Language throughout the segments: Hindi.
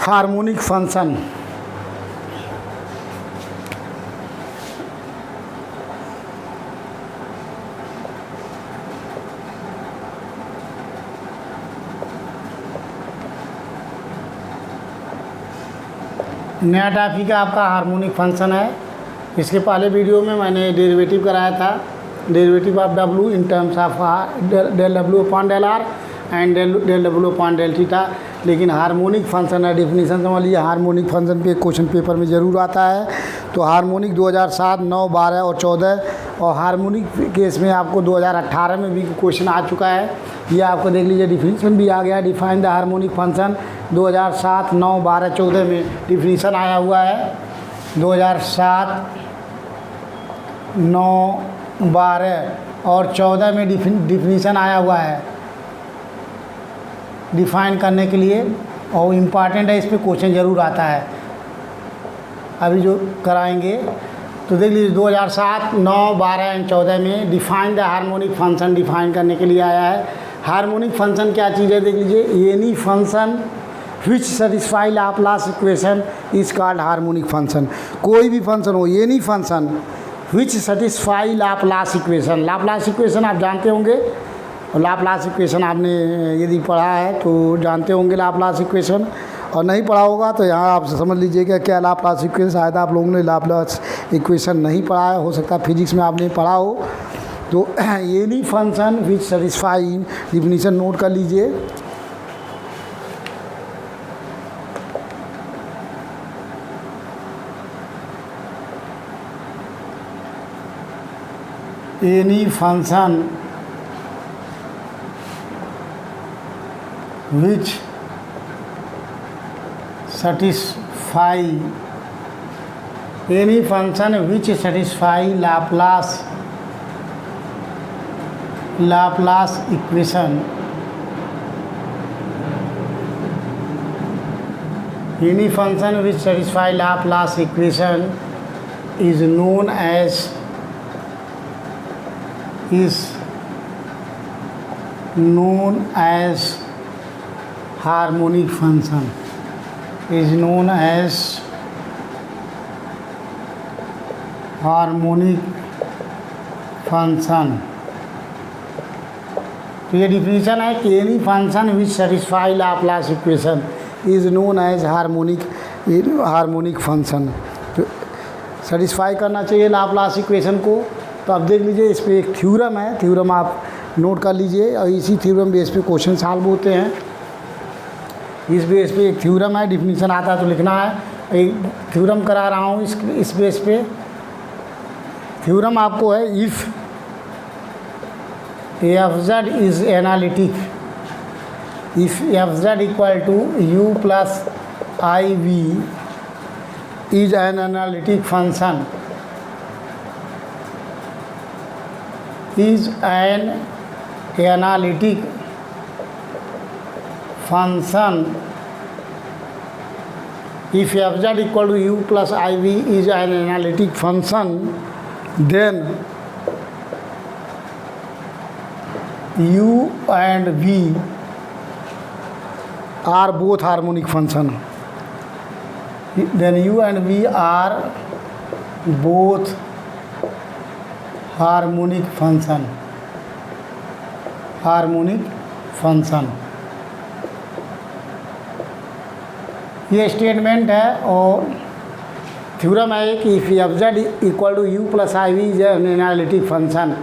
Harmonic function. नया टॉपिक आपका हार्मोनिक फंक्शन है। इसके पहले वीडियो में मैंने डेरिवेटिव कराया था, derivative of W in terms of del W upon del R and del W upon del theta. लेकिन हार्मोनिक फंक्शन है, डेफिनेशन समझ लीजिए। हार्मोनिक फंक्शन पे क्वेश्चन पेपर में ज़रूर आता है। तो हार्मोनिक 2007, 9, 12 और 14 और हार्मोनिक केस में आपको 2018 में भी क्वेश्चन आ चुका है। ये आपको देख लीजिए, डिफिनीशन भी आ गया। डिफाइन द हार्मोनिक फंक्शन 2007, 9, 12, 14 में डिफिनीशन आया हुआ है। 2007, 9, 12 और 14 में डिफिनीशन आया हुआ है डिफाइन करने के लिए, और इम्पॉर्टेंट है, इस पर क्वेश्चन ज़रूर आता है। अभी जो कराएंगे तो देख लीजिए 2007, 9, 12 एंड 14 में define the harmonic function define करने के लिए आया है। हार्मोनिक फंक्शन क्या चीज़ है देख लीजिए। Any function which satisfy Laplace equation is called harmonic function. कोई भी फंक्शन हो, any function which satisfy Laplace equation. Laplace equation आप जानते होंगे, और लाप्लास इक्वेशन आपने यदि पढ़ा है तो जानते होंगे लाप्लास इक्वेशन, और नहीं पढ़ा होगा तो यहाँ आप समझ लीजिएगा क्या लाप्लास इक्वेशन। शायद आप लोगों ने लाप्लास इक्वेशन नहीं पढ़ा है, हो सकता है फिजिक्स में आपने पढ़ा हो। तो any function which satisfy, definition note कर लीजिए। Any function which satisfy any function which satisfy Laplace equation, any function which satisfy Laplace equation is known as harmonic function, is known as harmonic function. तो ये डिफिनीशन है कि any function which satisfy Laplace equation is known as harmonic function. तो सेटिस्फाई करना चाहिए लाप्लास इक्वेशन को। तो अब देख लीजिए, इस पर एक थ्योरम है, थ्योरम आप नोट कर लीजिए, और इसी थ्योरम बेस पे क्वेश्चन सॉल्व होते हैं। इस बेस पे एक थ्योरम है, डिफिनीशन आता है तो लिखना है। एक थ्योरम करा रहा हूँ इस बेस पे। थ्योरम आपको है, if F Z is analytic, if F Z equal to you plus I we is an analytic function, is an analytic function if fz equal to u plus iv is an analytic function, then u and v are both harmonic function. Then u and v are both harmonic function, harmonic function ये स्टेटमेंट है। और थ्योरम है कि if F Z equal to you plus I we is an analytic function.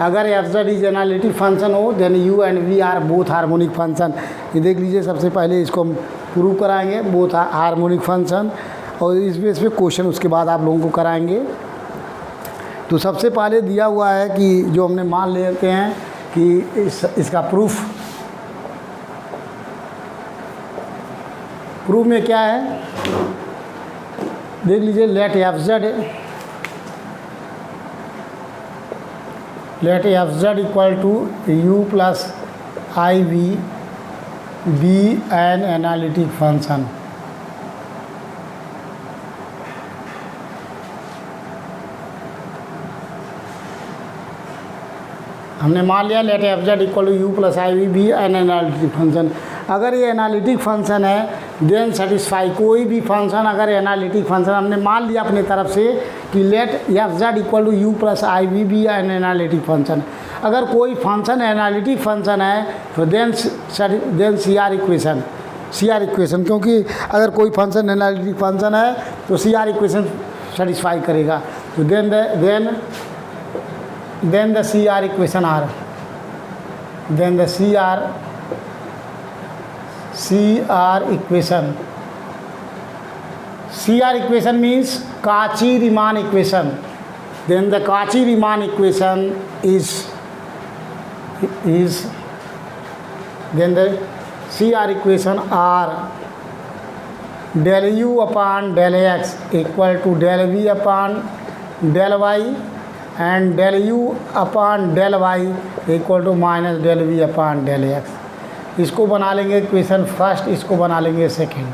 अगर F Z is analytic function हो then u and v are both harmonic function. ये देख लीजिए, सबसे पहले इसको हम प्रूव कराएंगे, बोथ हार्मोनिक फंक्शन, और इस बेस पे क्वेश्चन उसके बाद आप लोगों को कराएंगे। तो सबसे पहले दिया हुआ है कि जो हमने मान लेते हैं कि इसका प्रूफ में क्या है देख लीजिए। Let F Z equal to you plus I V be an analytic function. हमने मान लिया let F Z equal to you plus I V be an analytic function. अगर ये एनालिटिक फंक्शन है देन सेटिस्फाई कोई भी फंक्शन अगर एनालिटिक फंक्शन हमने मान लिया अपने तरफ से कि let F Z equal to you plus I V be an analytic function, अगर कोई फंक्शन एनालिटिक फंक्शन है तो देन सी आर इक्वेशन, क्योंकि अगर कोई फंक्शन एनालिटिक फंक्शन है तो सी आर इक्वेशन सेटिस्फाई करेगा। तो then the C R equation are, then the C R equation means Cauchy-Riemann equation. Then the Cauchy-Riemann equation is then the CR equation are del u upon del x equal to del v upon del y and del u upon del y equal to minus del v upon del x। इसको बना लेंगे इक्वेशन फर्स्ट, इसको बना लेंगे सेकेंड।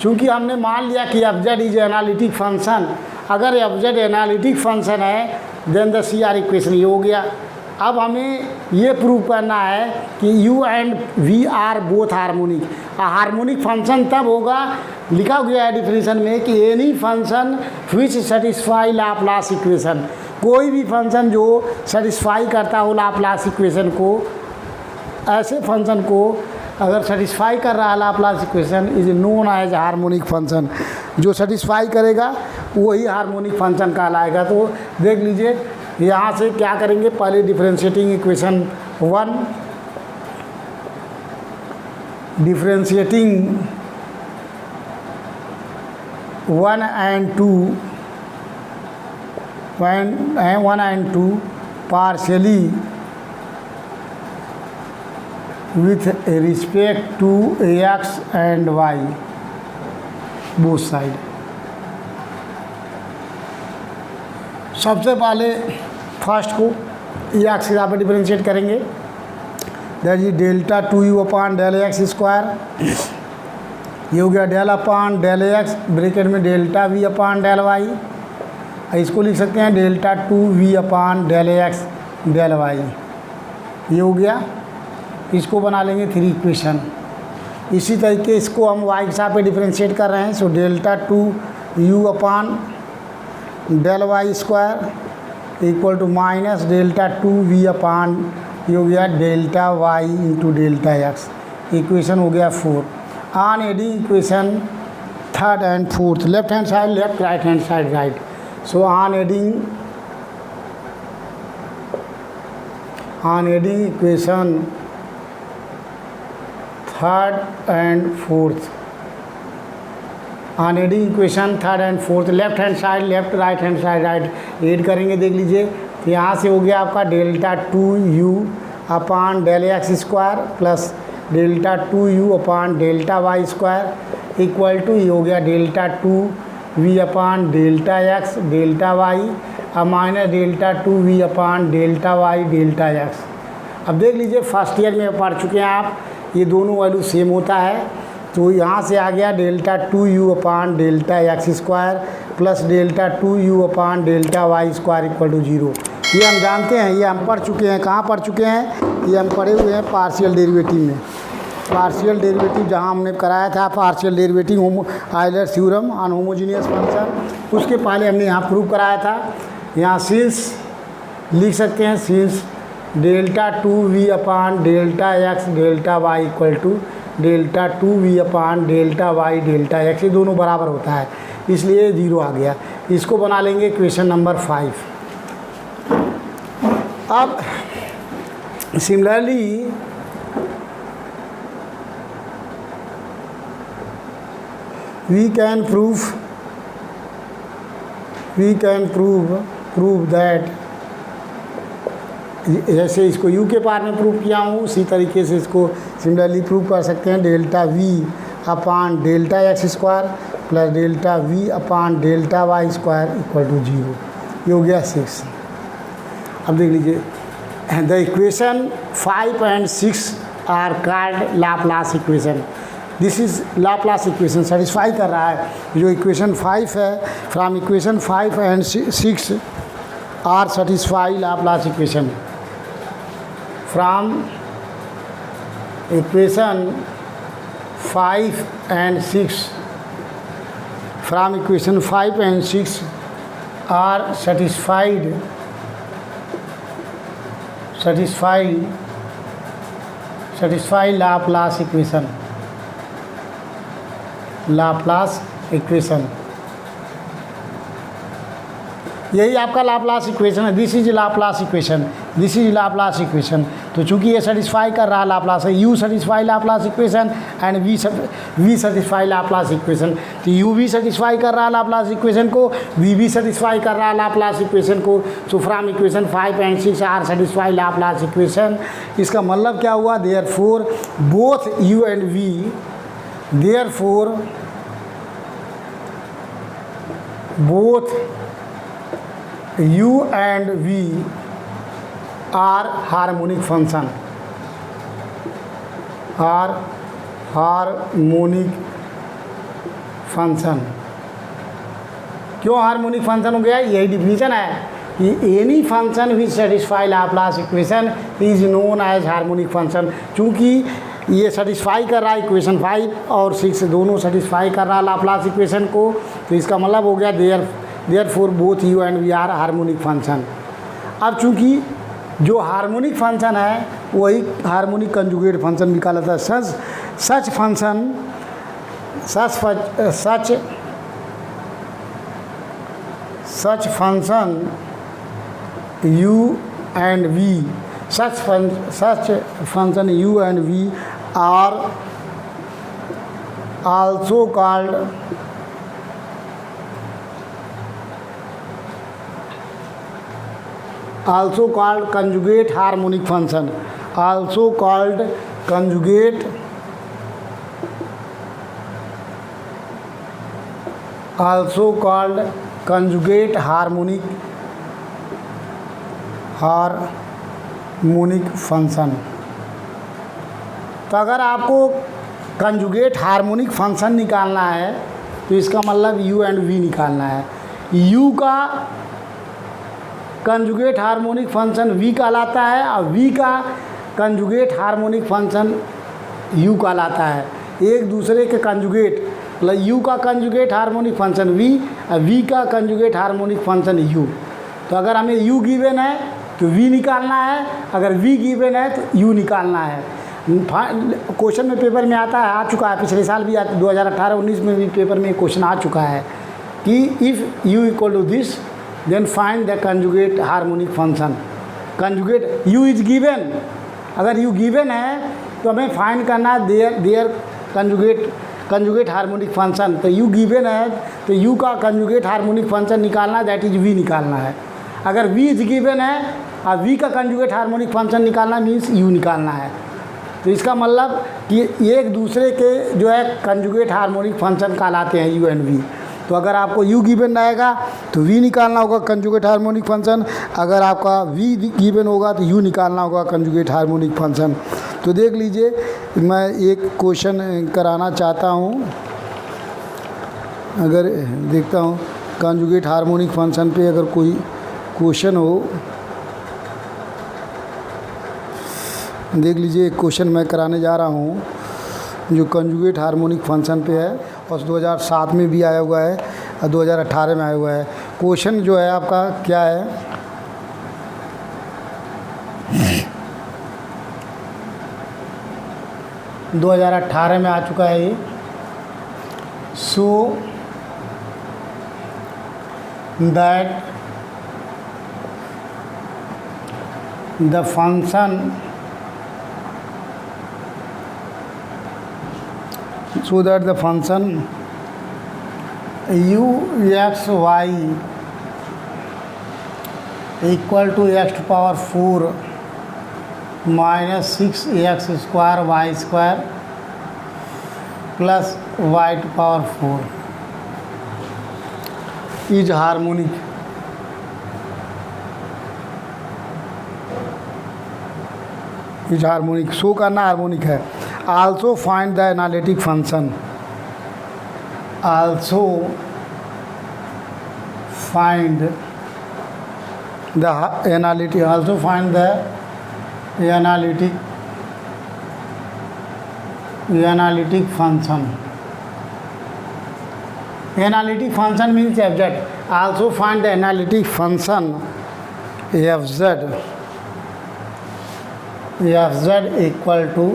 चूँकि हमने मान लिया कि F Z is analytic function, अगर एफ जेड एनालिटिक फंक्शन है then the C R equation ये हो गया। अब हमें ये प्रूव करना है कि u and v are both harmonic. Harmonic function तब होगा, लिखा गया है डिफिनीशन में कि any function which satisfy Laplace equation, कोई भी फंक्शन जो सेटिस्फाई करता हो लाप्लास इक्वेशन को, ऐसे फंक्शन को अगर सेटिस्फाई कर रहा है Laplace equation is known as harmonic function. जो सेटिस्फाई करेगा वही हार्मोनिक फंक्शन कहलाएगा। तो देख लीजिए यहाँ से क्या करेंगे, पहले differentiating equation 1, differentiating 1 and 2 partially with respect to x and y both side। सबसे पहले फर्स्ट को एक्स के यहाँ पर डिफरेंशिएट करेंगे, that is delta 2u upon del x square, ये हो गया del upon del x bracket में delta v upon del y, इसको लिख सकते हैं delta 2v upon del x del y, ये हो गया। इसको बना लेंगे 3 इक्वेशन। इसी तरीके इसको हम y के साथ पे डिफरेंशिएट कर रहे हैं, so delta 2u upon del Y square equal to minus delta 2v upon ये हो गया delta y into delta x, equation हो गया 4। On adding equation third and fourth, left hand side left, right hand side right, so on adding equation third and fourth, on adding equation third and fourth, left hand side left, right hand side right, add करेंगे। देख लीजिए तो यहाँ से हो गया आपका delta 2u upon del x square plus delta 2u upon delta Y square equal to ये हो गया delta 2v upon delta x delta y अब minus delta 2v upon delta Y delta x. अब देख लीजिए फर्स्ट ईयर में पढ़ चुके हैं आप, ये दोनों वैल्यू सेम होता है, तो यहाँ से आ गया delta 2u upon delta x square plus delta 2u upon delta Y square equal to 0। ये हम जानते हैं, ये हम पढ़ चुके हैं। कहाँ पढ़ चुके हैं? ये हम पढ़े हुए हैं पार्शियल डेरिवेटिव में। पार्शियल डेरिवेटिव जहाँ हमने कराया था partial derivative Euler theorem on homogeneous function, उसके पहले हमने यहाँ प्रूव कराया था। यहाँ सिंस लिख सकते हैं, since delta 2v upon delta x delta Y equal to delta 2v upon delta Y delta X, ये दोनों बराबर होता है, इसलिए 0 आ गया। इसको बना लेंगे क्वेश्चन नंबर 5। अब similarly we can prove that, जैसे इसको u के पार में प्रूव किया हूँ उसी तरीके से इसको सिमिलरली प्रूव कर सकते हैं। Delta v upon delta x square plus delta v upon delta Y square equal to 0, ये हो गया 6। अब देख लीजिए the equation 5 and 6 are called Laplace equation. This is Laplace equation satisfy कर रहा है। जो इक्वेशन 5 है, from equation 5 and 6 are satisfy Laplace equation. From equation 5 and 6, from equation 5 and 6 are satisfied Laplace equation, यही आपका लाप्लास इक्वेशन है। This is Laplace equation. तो चूंकि ये सेटिस्फाई कर रहा लाप्लास है, u satisfy Laplace equation and v satisfy Laplace equation. तो यू भी सेटिस्फाई कर रहा लाप्लास इक्वेशन को, वी भी सेटिस्फाई कर रहा लाप्लास इक्वेशन को। So from equation 5 and 6 are satisfy Laplace equation. इसका मतलब क्या हुआ? Therefore both u and v, U and V are harmonic function, क्यों हार्मोनिक फंक्शन हो गया? यही डिफिनीशन है कि any function which satisfy Laplace equation is known as harmonic function. चूँकि ये सेटिस्फाई कर रहा है इक्वेशन 5 और 6 दोनों सेटिस्फाई कर रहा है लाप्लास इक्वेशन को, तो इसका मतलब हो गया therefore both u and v are harmonic function. अब चूंकि जो हार्मोनिक फंक्शन है वही हार्मोनिक कंजुगेट फंक्शन भी कहा जाता है। Such function u and v are also called conjugate harmonic function, also called conjugate harmonic function. तो अगर आपको कंजुगेट हार्मोनिक फंक्शन निकालना है तो इसका मतलब यू एंड वी निकालना है। यू का कंजुगेट हार्मोनिक फंक्शन वी कहलाता है और वी का कंजुगेट हार्मोनिक फंक्शन यू कहलाता है। एक दूसरे के कंजुगेट, मतलब यू का कंजुगेट हार्मोनिक फंक्शन वी और वी का कंजुगेट हार्मोनिक फंक्शन यू। तो अगर हमें यू गिवन है तो वी निकालना है, अगर वी गिवन है तो यू निकालना है। क्वेश्चन में पेपर में आता है, आ चुका है, पिछले साल भी 2018-19 में भी पेपर में क्वेश्चन आ चुका है कि if u equal to this then find the conjugate harmonic function. Conjugate u is given, अगर यू गिवन है तो हमें फाइंड करना है देयर कंजुगेट हार्मोनिक फंक्शन। तो यू गिवन है तो यू का कंजुगेट हार्मोनिक फंक्शन निकालना है, दैट इज वी निकालना है। अगर वी इज गिवन है और वी का कंजुगेट हार्मोनिक फंक्शन निकालना मीन्स यू निकालना है। तो इसका मतलब कि एक दूसरे के जो है कंजुगेट हार्मोनिक फंक्शन कहलाते हैं यू एंड वी। तो अगर आपको यू गिवन रहेगा तो वी निकालना होगा कंजुगेट हार्मोनिक फंक्शन, अगर आपका वी गिवन होगा तो यू निकालना होगा कंजुगेट हार्मोनिक फंक्शन। तो देख लीजिए, मैं एक क्वेश्चन कराना चाहता हूँ, अगर देखता हूँ कंजुगेट हार्मोनिक फंक्शन पे अगर कोई क्वेश्चन हो। देख लीजिए, एक क्वेश्चन मैं कराने जा रहा हूँ जो कंजुगेट हार्मोनिक फंक्शन पे है और 2007 में भी आया हुआ है और 2018 में आया हुआ है। क्वेश्चन जो है आपका क्या है, – 2018 में आ चुका है ये। So that the function u x y equal to x to power 4 minus 6x square y square plus y to power 4 is harmonic। Is harmonic, show करना हार्मोनिक है। Also find the analytic function, also find the analytic, also find the analytic analytic function, analytic function means f z. Also find the analytic function f Z equal to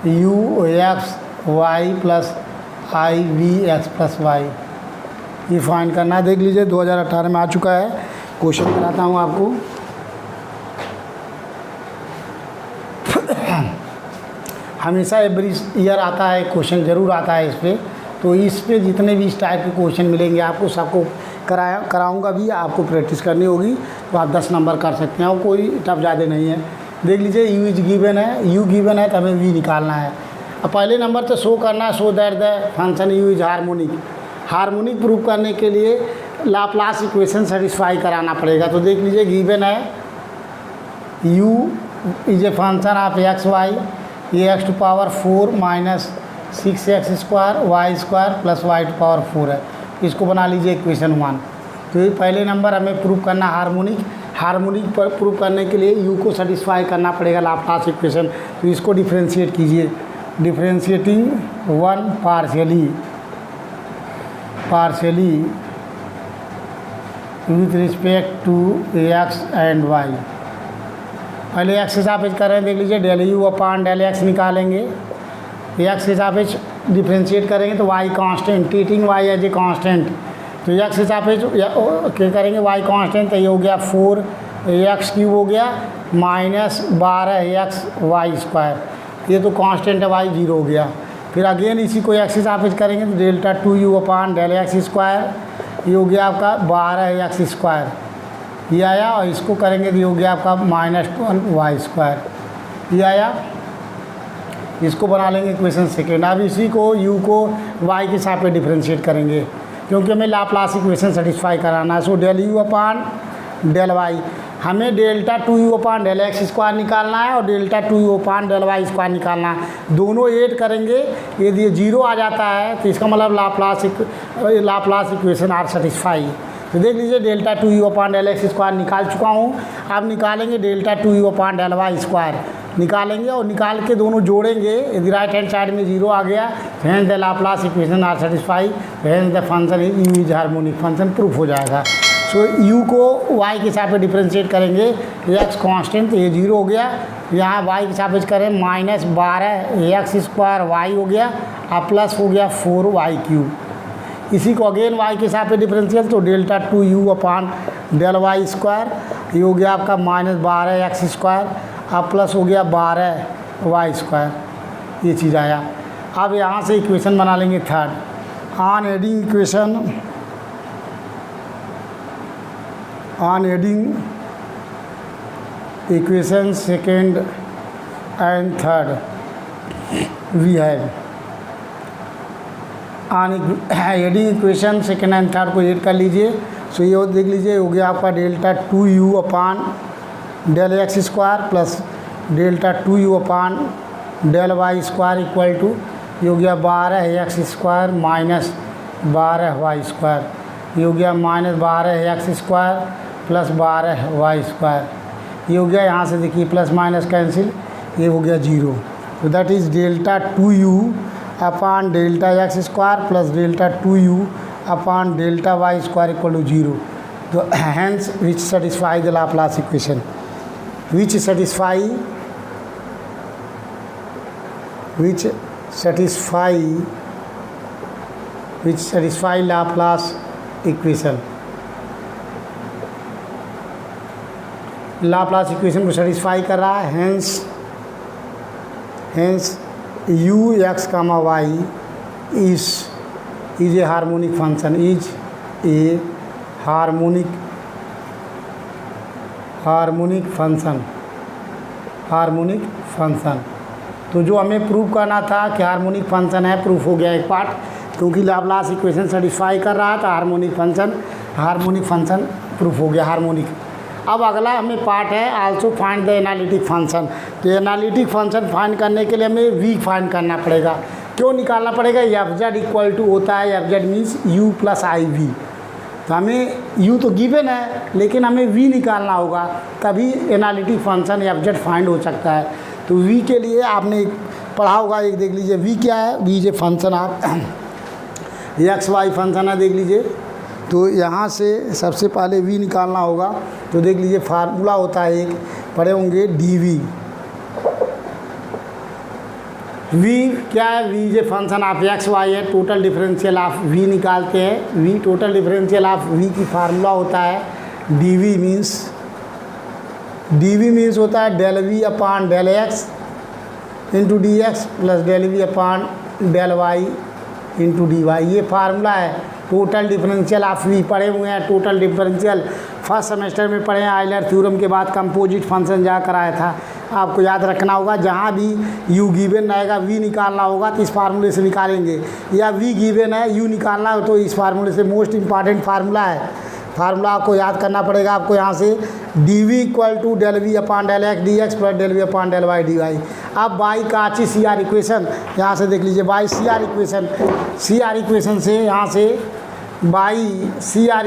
u x y plus I v x plus y, ये फाइंड करना है। देख लीजिए 2018 में आ चुका है। क्वेश्चन कराता हूँ आपको। हमेशा एवरी ईयर आता है क्वेश्चन, ज़रूर आता है इस पर। तो इस पे जितने भी इस टाइप के क्वेश्चन मिलेंगे आपको, सबको कराऊंगा भी, आपको प्रैक्टिस करनी होगी। तो आप 10 नंबर कर सकते हैं और कोई टफ ज़्यादा नहीं है। देख लीजिए यू इज गिवन है, यू गिवन है तो हमें वी निकालना है। अब पहले नंबर तो शो करना है, show that the function u is harmonic. Harmonic prove करने के लिए लाप्लास इक्वेशन सेटिस्फाई कराना पड़ेगा। तो देख लीजिए गिवन है u is a function of x y, ये x to power 4 minus 6x² y square plus y to power 4 है। इसको बना लीजिए इक्वेशन 1। तो ये पहले नंबर हमें प्रूव करना हार्मोनिक। हार्मोनिक पर प्रूव करने के लिए यू को सेटिस्फाई करना पड़ेगा लाप्लास इक्वेशन। तो इसको डिफ्रेंशिएट कीजिए, differentiating 1 partially with respect to x and y. पहले एक्स के सापेक्ष कर रहे हैं, देख लीजिए del u upon del x निकालेंगे। एक्स के सापेक्ष डिफ्रेंशिएट करेंगे तो y constant, treating y as a constant. तो एक्स के सापेक्ष क्या करेंगे, वाई कांस्टेंट, तो ये हो गया 4x³ हो गया माइनस 12x वाई स्क्वायर। ये तो कांस्टेंट है, वाई 0 हो गया। फिर अगेन इसी को एक्स के सापेक्ष करेंगे तो delta 2u upon del x square, ये हो गया आपका 12x², ये आया। और इसको करेंगे तो ये हो गया आपका -12y², ये आया। इसको बना लेंगे इक्वेशन सेकेंड। अब इसी को u को y के सापेक्ष डिफ्रेंशिएट करेंगे, क्योंकि हमें लाप्लास इक्वेशन सेटिस्फाई कराना है। So del u upon del y, हमें delta 2u upon del x square निकालना है और delta 2u upon del Y square निकालना है। दोनों ऐड करेंगे, यदि 0 आ जाता है तो इसका मतलब लाप्लास इक्वेशन आर सेटिस्फाई। तो देख लीजिए delta 2u upon del x square निकाल चुका हूँ। अब निकालेंगे delta 2u upon del Y square निकालेंगे, और निकाल के दोनों जोड़ेंगे। यदि राइट हैंड साइड में 0 आ गया hence the Laplace equation are satisfy, hence the function u is harmonic function proof हो जाएगा। सो यू को वाई के सापेक्ष डिफ्रेंशिएट करेंगे, एक्स कांस्टेंट, तो ये 0 हो गया। यहाँ वाई के सापेक्ष करें -12x² वाई हो गया, और प्लस हो गया 4y³। इसी को अगेन वाई के सापेक्ष डिफरेंशियल, तो delta 2u upon del Y square, ये हो गया आपका -12x², अब प्लस हो गया 12y², ये चीज़ आया। अब यहाँ से इक्वेशन बना लेंगे third. On adding equation second and third we have on adding equation second and third को ऐड कर लीजिए। सो ये देख लीजिए हो गया आपका delta 2u upon del x square plus delta 2u upon del Y square equal to, ये हो गया 12x² माइनस 12y², ये हो गया -12x² प्लस 12y², ये हो गया। यहाँ से देखिए प्लस माइनस कैंसिल, ये हो गया 0। तो that is delta 2u upon delta x² plus delta 2u upon delta y² equal to 0। तो hence which satisfy the Laplace equation, which satisfy Laplace equation। Laplace equation को सेटिस्फाई कर रहा है। Hence u x, y is a harmonic function, is a harmonic function. तो जो हमें प्रूव करना था कि हार्मोनिक फंक्शन है, प्रूफ हो गया एक पार्ट, क्योंकि लाप्लास इक्वेशन सेटिस्फाई कर रहा था हार्मोनिक फंक्शन प्रूफ हो गया हार्मोनिक। अब अगला हमें पार्ट है also find the analytic function. तो एनालिटिक फंक्शन फाइंड करने के लिए हमें वी फाइंड करना पड़ेगा। क्यों निकालना पड़ेगा, एफ जेड इक्वल टू होता है, f z means u plus आई वी। तो हमें u तो गिवन है, लेकिन हमें v निकालना होगा, तभी analytic function f Z find हो सकता है। तो v के लिए आपने पढ़ा होगा। एक देख लीजिए वी क्या है, वी जे फंक्शन आप एक्स वाई फंक्शन है, देख लीजिए। तो यहाँ से सबसे पहले वी निकालना होगा। तो देख लीजिए फार्मूला होता है एक, पढ़े होंगे डी वी। वी क्या है, वी जे फंक्शन ऑफ एक्स वाई है, टोटल डिफरेंशियल ऑफ वी निकालते हैं। V total differential of v की फार्मूला होता है डी वी मीन्स होता है del v upon del x into d x plus del v upon del y into d y. ये फार्मूला है टोटल डिफरेंशियल ऑफ वी। पढ़े हुए हैं टोटल डिफरेंशियल, फर्स्ट सेमेस्टर में पढ़े हैं। आइलर थ्योरम के बाद कंपोजिट फंक्शन जहाँ कराया था, आपको याद रखना होगा। जहाँ भी यू गिवन रहेगा वी निकालना होगा तो इस फार्मूले से निकालेंगे, या वी गिवन है यू निकालना हो तो इस फार्मूले से। मोस्ट इंपॉर्टेंट फार्मूला है, फार्मूला आपको याद करना पड़ेगा। आपको यहाँ से d v equal to del v upon del x d x plus del v upon del y d y. अब बाई का अच्छी सी आर इक्वेशन यहाँ से देख लीजिए, बाई सी आर इक्वेशन से यहाँ से बाई सी आर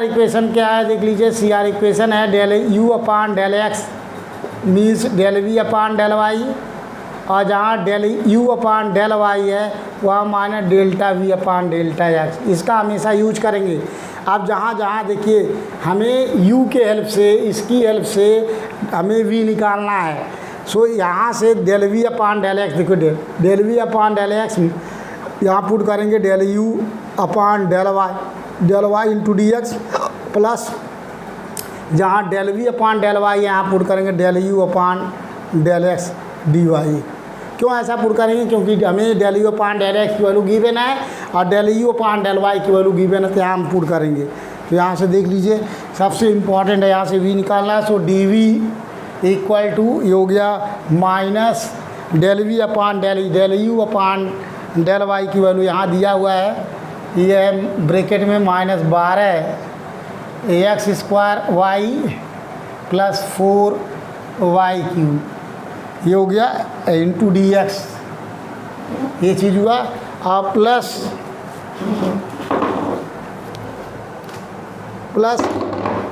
इक्वेशन क्या है, देख लीजिए। सी आर इक्वेशन है del u upon del x means del v upon del y, और जहाँ del u upon del y है वहाँ minus delta v upon delta x. इसका हमेशा यूज करेंगे। अब जहाँ जहाँ देखिए हमें यू के हेल्प से, इसकी हेल्प से हमें वी निकालना है। सो यहाँ से del v upon del x, देखो del v upon del x यहाँ पुट करेंगे del u upon del y into d x plus जहाँ del v upon del y यहाँ पुट करेंगे del u upon del x d y. क्यों ऐसा पुट करेंगे, क्योंकि हमें del u upon del x की वैल्यू गिवन है और del u upon del y की वैल्यू गिवन है, तो यहाँ हम पुट करेंगे। तो यहाँ से देख लीजिए सबसे इम्पॉर्टेंट है यहाँ से वी निकालना है। So d v equal to ये हो गया minus del v upon del u upon del y की वैल्यू यहाँ दिया हुआ है, ये है ब्रैकेट में minus 12 x square y plus 4 y cube, ये हो गया इंटू डी एक्स, ये चीज़ हुआ। आप plus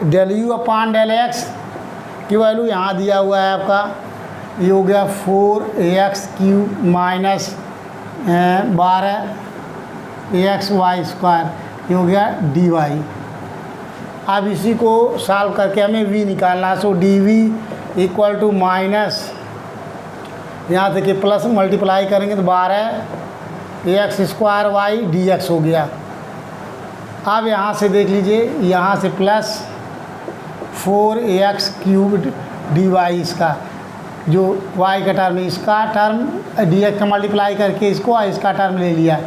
del u upon del x की वैल्यू यहाँ दिया हुआ है आपका, ये हो गया 4x cube minus 12 x y square, ये हो गया डी वाई। अब इसी को सॉल्व करके हमें v निकालना है। So d v equal to minus, यहाँ देखिए प्लस मल्टीप्लाई करेंगे तो 12 x square y d x हो गया। अब यहाँ से देख लीजिए, यहाँ से plus 4x cube D Y, इसका जो y का टर्म, इसका टर्म डी एक्स का मल्टीप्लाई करके इसको और इसका टर्म ले लिया,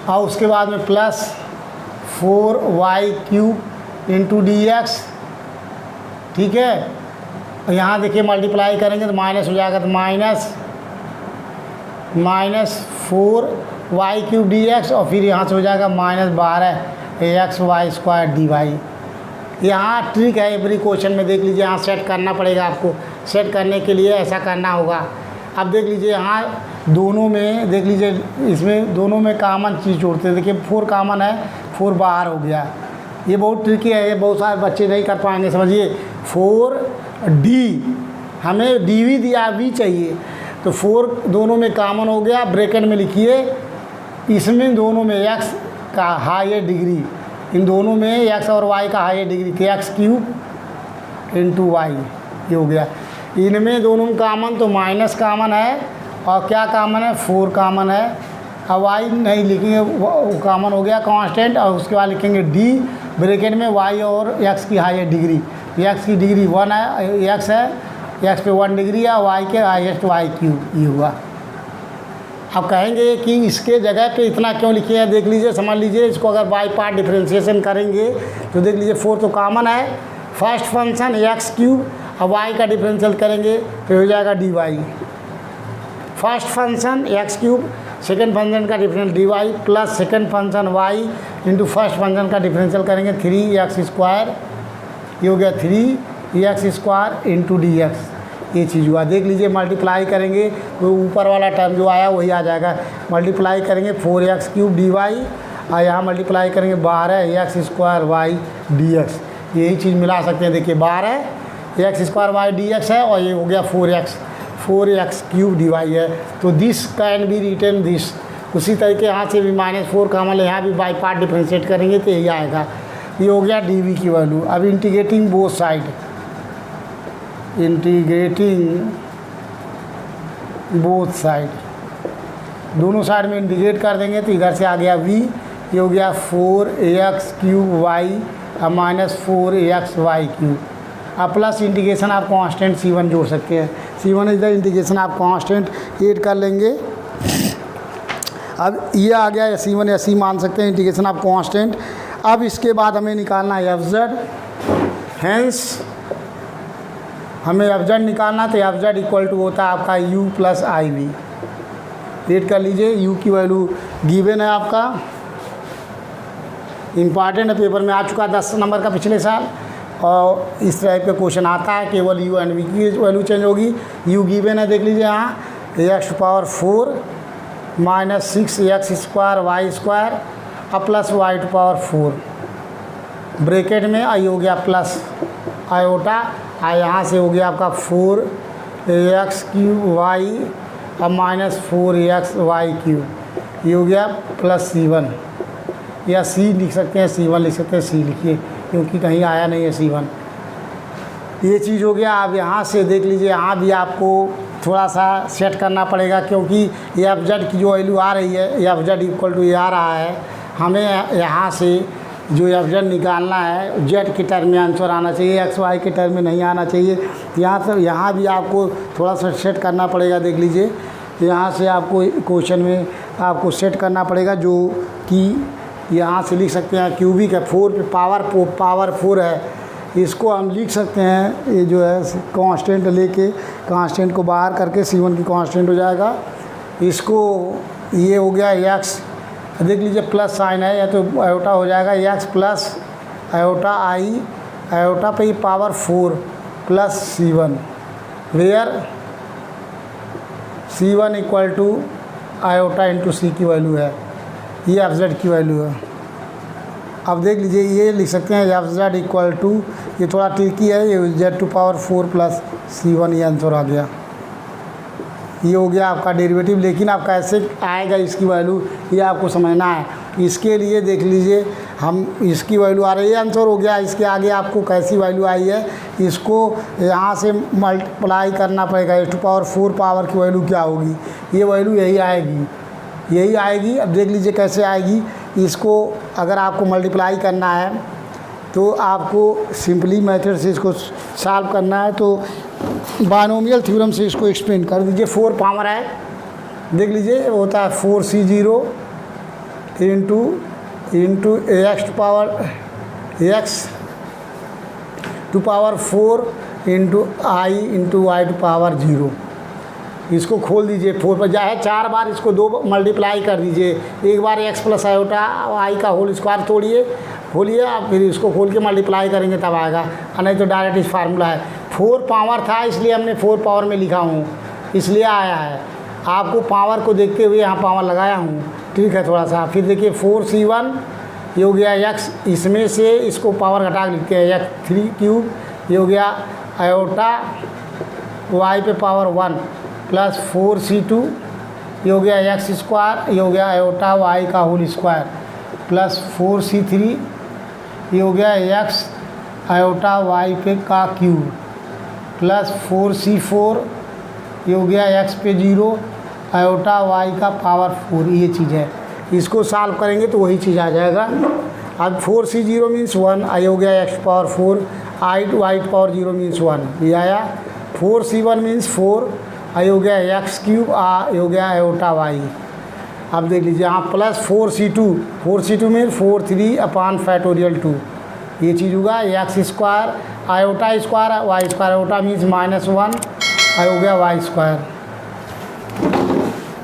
और उसके बाद में plus 4y cube into d x, ठीक है। और यहाँ देखिए मल्टीप्लाई करेंगे तो माइनस हो जाएगा, तो minus 4y cube D x, और फिर यहाँ से हो जाएगा minus 12 x y square d y. यहाँ ट्रिक है एवरी क्वेश्चन में, देख लीजिए यहाँ सेट करना पड़ेगा आपको। सेट करने के लिए ऐसा करना होगा। अब देख लीजिए यहाँ दोनों में, देख लीजिए इसमें दोनों में कॉमन चीज़ जोड़ते हैं। देखिए 4 कॉमन है, 4 बाहर हो गया। ये बहुत ट्रिकी है, ये बहुत सारे बच्चे नहीं कर पाएंगे। समझिए 4d, हमें dv दिया, v चाहिए, तो 4 दोनों में कॉमन हो गया। ब्रैकेट में लिखिए, इसमें दोनों में x का हायर डिग्री, इन दोनों में x और y का हायर डिग्री, तो x क्यूब इंटू वाई, ये हो गया। इनमें दोनों में कॉमन तो माइनस कॉमन है, और क्या कॉमन है, 4 कॉमन है। अब y नहीं लिखेंगे, वो कॉमन हो गया कांस्टेंट, और उसके बाद लिखेंगे d ब्रैकेट में y और x की हायर डिग्री। x की डिग्री 1 है, x है, x पे 1 डिग्री है, y के हाईएस्ट y क्यूब, ये हुआ। अब कहेंगे कि इसके जगह पे इतना क्यों लिखे हैं, देख लीजिए, समझ लीजिए। इसको अगर बाई पार्ट डिफ्रेंशिएशन करेंगे तो देख लीजिए 4 तो कॉमन है, फर्स्ट फंक्शन एक्स क्यूब, अब y का डिफरेंशियल करेंगे तो हो जाएगा d y. First function x cube, second function का differential d y, plus second function y into first function का डिफरेंशियल करेंगे 3x स्क्वायर, ये हो गया 3x square into d x, ये चीज़ हुआ। देख लीजिए मल्टीप्लाई करेंगे तो ऊपर वाला टर्म जो आया वही आ जाएगा। मल्टीप्लाई करेंगे 4x क्यूब डी वाई, और यहाँ मल्टीप्लाई करेंगे 12x square y d x, यही चीज़ मिला सकते हैं। देखिए 12 x square y d x है और ये हो गया 4x क्यूब डी वाई है। तो this can be written this. उसी तरीके यहाँ से भी -4 का मतलब यहाँ भी बाई पार्ट डिफ्रेंशिएट करेंगे तो यही आएगा। ये हो गया डी वी की वैल्यू। अब integrating both side, integrating both side, दोनों साइड में इंटीग्रेट कर देंगे तो इधर से आ गया v, ये हो गया 4ax क्यूब वाई अब -4ax वाई क्यूब। अब प्लस इंटीग्रेशन आप कांस्टेंट c1 जोड़ सकते हैं। c1 इधर इंटीग्रेशन आप कांस्टेंट ऐड कर लेंगे। अब ये आ गया c1 या c मान सकते हैं, इंटीग्रेशन आप कांस्टेंट। अब इसके बाद हमें निकालना है एफ जेड, हैंस हमें एफ जेड निकालना, तो एफ जेड इक्वल टू होता है आपका u प्लस आई वी। रेड कर लीजिए, u की वैल्यू गिवन है आपका, इम्पॉर्टेंट है, पेपर में आ चुका 10 नंबर का पिछले साल, और इस टाइप का क्वेश्चन आता है, केवल u एंड v की वैल्यू चेंज होगी। u गिवन है, देख लीजिए यहाँ x⁴ minus 6x square y square अब प्लस y⁴ ब्रैकेट में आई हो गया प्लस आयोटा, यहाँ से हो गया आपका 4ax क्यूब वाई अब -4ax वाई क्यूब, ये हो गया प्लस c1, या c लिख सकते हैं, c1 लिख सकते हैं, c लिखिए क्योंकि कहीं आया नहीं है c1। ये चीज़ हो गया। अब यहाँ से देख लीजिए, यहाँ भी आपको थोड़ा सा सेट करना पड़ेगा क्योंकि एफ जेड की जो वैल्यू आ रही है, एफ जेड इक्वल टू ये आ रहा है, हमें यहाँ से जो एफ जेड निकालना है जेड के टर्म में आंसर आना चाहिए, एक्स वाई के टर्म में नहीं आना चाहिए। यहाँ भी आपको थोड़ा सा सेट करना पड़ेगा। देख लीजिए, यहाँ से आपको क्वेश्चन में आपको सेट करना पड़ेगा, जो कि यहाँ से लिख सकते हैं क्यूबिक है, 4 पे पावर 4 है, इसको हम लिख सकते हैं, ये जो है कांस्टेंट लेके कांस्टेंट को बाहर करके c1 की कांस्टेंट हो जाएगा। इसको ये हो गया x, देख लीजिए प्लस साइन है, या तो आयोटा हो जाएगा x plus iota i iota पे power 4 plus c1, where c1 equal to iota into c की वैल्यू है, ये एफ जेड की वैल्यू है। अब देख लीजिए, ये लिख सकते हैं एफ जेड इक्वल टू, ये थोड़ा ट्रिकी है, ये z⁴ प्लस c1, ये आंसर आ गया। ये हो गया आपका डेरिवेटिव, लेकिन आप कैसे आएगा इसकी वैल्यू ये आपको समझना है। इसके लिए देख लीजिए, हम इसकी वैल्यू आ रही है, आंसर हो गया। इसके आगे आपको कैसी वैल्यू आई है, इसको यहाँ से मल्टीप्लाई करना पड़ेगा, h⁴ पावर की वैल्यू क्या होगी, ये वैल्यू यही आएगी। अब देख लीजिए कैसे आएगी। इसको अगर आपको मल्टीप्लाई करना है तो आपको सिंपली मेथड से इसको सॉल्व करना है, तो बायनोमियल थ्योरम से इसको एक्सपेंड कर दीजिए। 4 पावर है, देख लीजिए होता है 4c0 इंटू x⁴ इंटू आई इंटू y⁴ इसको खोल दीजिए, 4 पर जाए 4 बार, इसको 2 मल्टीप्लाई कर दीजिए। एक बार x प्लस आयोटा आई का होल स्क्वायर खोलिए, आप फिर इसको खोल के मल्टीप्लाई करेंगे तब आएगा, नहीं तो डायरेक्ट इस फार्मूला है। 4 पावर था इसलिए हमने 4 पावर में लिखा हूँ, इसलिए आया है। आपको पावर को देखते हुए यहाँ पावर लगाया हूँ, ठीक है। थोड़ा सा फिर देखिए 4c1 ये हो गया x, इसमें से इसको पावर घटा लिखते हैं x3 क्यूब, ये हो गया आयोटा y पे पावर 1 प्लस 4c2 ये हो गया x², ये हो गया आयोटा y का होल स्क्वायर प्लस 4c3 ये हो गया x आयोटा y पे का क्यूब प्लस 4c4 ये हो गया x पे 0 आयोटा y का पावर 4। ये चीज़ है, इसको सॉल्व करेंगे तो वही चीज़ आ जाएगा। अब 4c0 मीन्स 1, आई हो गया x⁴, y⁴ मीन्स 1, ये आया। 4c1 मीन्स 4, आई हो गया x³ ये हो गया आयोटा y। अब देख लीजिए यहाँ प्लस 4c2 में 4/3/2, ये चीज़ होगा x² iota square y² iota means -1, आई हो गया y²।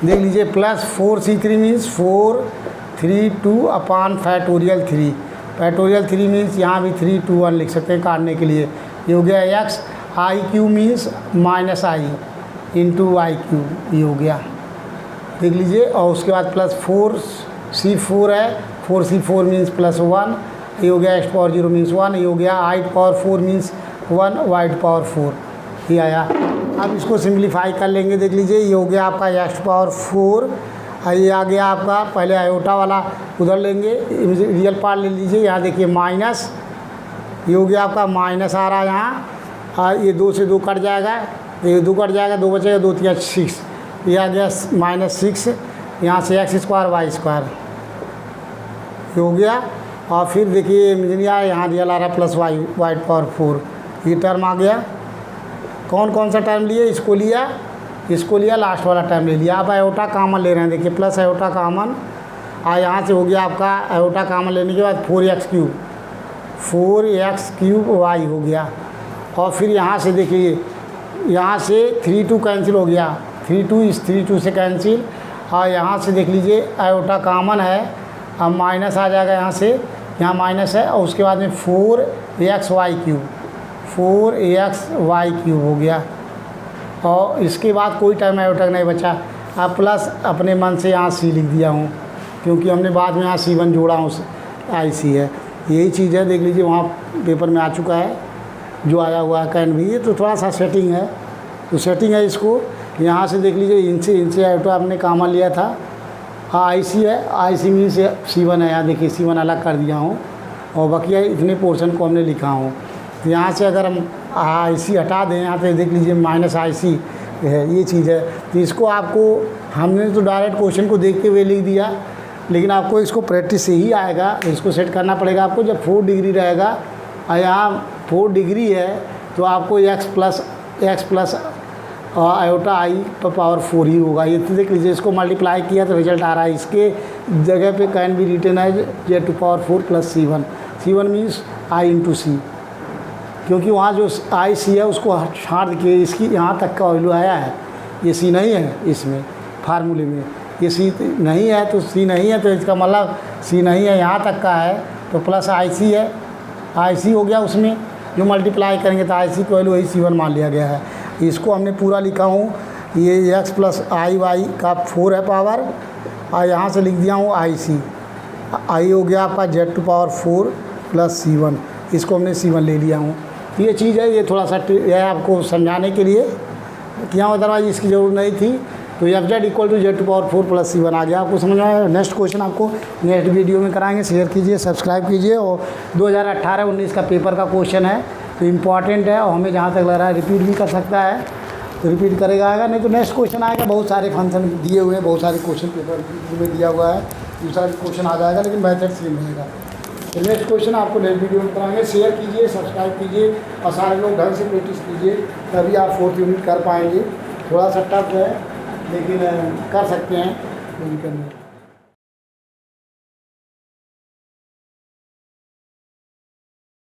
देख लीजिए प्लस 4c3 मीन्स 4/3 मीन्स यहाँ भी 3 2 1 लिख सकते हैं काटने के लिए। ये हो गया x i³ means -i into y³, ये हो गया। देख लीजिए, और उसके बाद प्लस 4c4 है, 4c4 मीन्स +1, ये हो गया x⁴ मीन्स 1, ये हो गया i⁴ मीन्स 1 वाई पावर 4 ये आया। अब इसको सिंप्लीफाई कर लेंगे, देख लीजिए ये हो गया आपका एक्स पावर 4, ये आ गया आपका, पहले आयोटा वाला उधर लेंगे, रियल पार्ट ले लीजिए, यहाँ देखिए माइनस, ये हो गया आपका माइनस आ रहा है यहाँ, ये 2 से 2 कट जाएगा, ये 2 कट जाएगा, 2 बचेगा, 2 3 6, ये आ गया -6, यहाँ से एक्स स्क्वायर वाई स्क्वायर ये हो गया। और फिर देखिए इंजीनियर यहाँ रियल आ रहा है प्लस वाई पावर 4, ये टर्म आ गया। कौन कौन सा टर्म लिए, इसको लिया, लास्ट वाला टर्म ले लिया। अब आयोटा कामन ले रहे हैं, देखिए प्लस आयोटा कामन, और यहाँ से हो गया आपका आयोटा कामन लेने के बाद 4x³ वाई हो गया। और फिर यहाँ से देखिए, यहाँ से 3 2 कैंसिल हो गया, 3 2 इस 3 2 से कैंसिल, और यहाँ से देख लीजिए आयोटा कामन है, अब माइनस आ जाएगा यहाँ से, यहाँ माइनस है, और उसके बाद में 4xy³ हो गया। और इसके बाद कोई टाइम आयोटा नहीं बचा। अब प्लस अपने मन से यहाँ सी लिख दिया हूँ, क्योंकि हमने बाद में यहाँ C1 जोड़ा हूँ, IC है, यही चीज़ है। देख लीजिए वहाँ पेपर में आ चुका है जो आया हुआ है कैन भी, ये तो थोड़ा सा सेटिंग है, तो सेटिंग है इसको यहाँ से देख लीजिए, इनसे आयोटा आपने कामन लिया था, IC है, IC में से C1 है, यहाँ देखिए C1 अलग कर दिया हूँ, और बाकी इतने पोर्शन को हमने लिखा हूँ। यहाँ से अगर हम IC हटा दें, यहाँ पे देख लीजिए -IC है, ये चीज़ है। तो इसको आपको हमने तो डायरेक्ट क्वेश्चन को देखते हुए लिख दिया, लेकिन आपको इसको प्रैक्टिस से ही आएगा, इसको सेट करना पड़ेगा आपको। जब 4 डिग्री रहेगा और यहाँ 4 डिग्री है, तो आपको x प्लस आयोटा I पर पावर 4 ही होगा। ये तो देख लीजिए, इसको मल्टीप्लाई किया तो रिजल्ट आ रहा है, इसके जगह पे कैन बी रिटन है Z⁴ plus C1 means I × C, क्योंकि वहाँ जो IC है उसको छाड़ के इसकी यहाँ तक का वैल्यू आया है, ये C नहीं है इसमें फार्मूले में, ये C नहीं है, तो C नहीं है, तो इसका मतलब C नहीं है, यहाँ तक का है, तो प्लस IC है, IC हो गया, उसमें जो मल्टीप्लाई करेंगे तो IC की वैल्यू वही C1 मान लिया गया है। इसको हमने पूरा लिखा हूँ, ये x प्लस IY का 4 है पावर, और यहाँ से लिख दिया हूँ IC, I हो गया आपका Z⁴ प्लस C1, इसको हमने C1 ले लिया हूँ। ये चीज़ है, ये थोड़ा सा है आपको समझाने के लिए किया, अदरवाइज इसकी ज़रूरत नहीं थी। तो FZ = Z⁴ प्लस C1 आ गया, आपको समझ में आया। नेक्स्ट क्वेश्चन आपको नेक्स्ट वीडियो में कराएंगे, शेयर कीजिए, सब्सक्राइब कीजिए। और 2018-19 का पेपर का क्वेश्चन है, तो इम्पॉर्टेंट है, और हमें जहाँ तक लग रहा है रिपीट भी कर सकता है, तो रिपीट करेगा आएगा, नहीं तो नेक्स्ट क्वेश्चन आएगा। बहुत सारे फंक्शन दिए हुए हैं, बहुत सारे क्वेश्चन पेपर में दिया हुआ है, दूसरा क्वेश्चन आ जाएगा, लेकिन मेथड सेम रहेगा। तो नेक्स्ट क्वेश्चन आपको नेक्स्ट वीडियो में कराएंगे। शेयर कीजिए, सब्सक्राइब कीजिए, और सारे लोग ढंग से प्रैक्टिस कीजिए, तभी आप 4th यूनिट कर पाएंगे। थोड़ा सा टफ है, लेकिन कर सकते हैं, कोई दिक्कत नहीं।